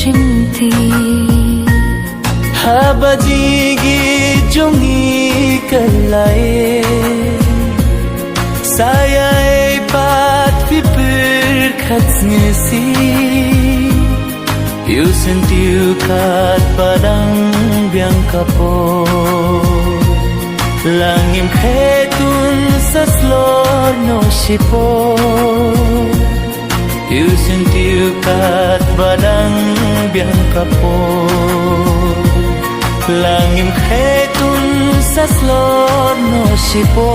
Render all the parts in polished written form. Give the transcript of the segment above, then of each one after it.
nushimti habajigi jungi kalai saya pat vipir khatsngsi you sentiu kat padang biang kapo langim khetun saslor no shipo you sentiu kat padang biang kapo langim khetun saslor no shipo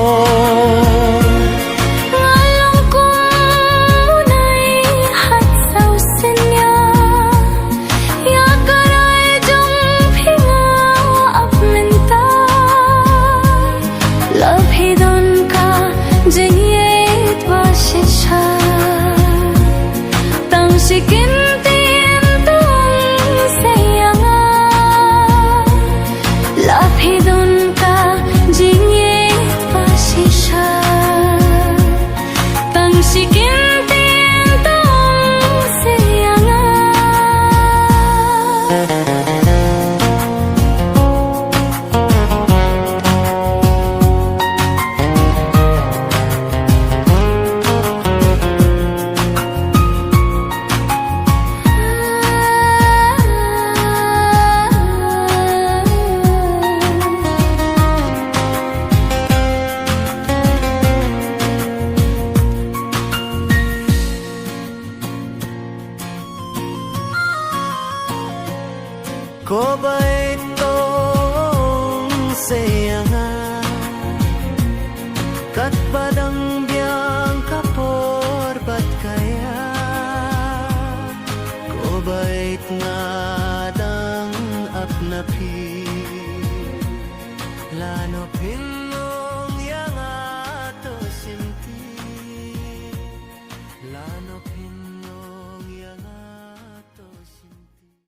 ko bait tong sayanga kat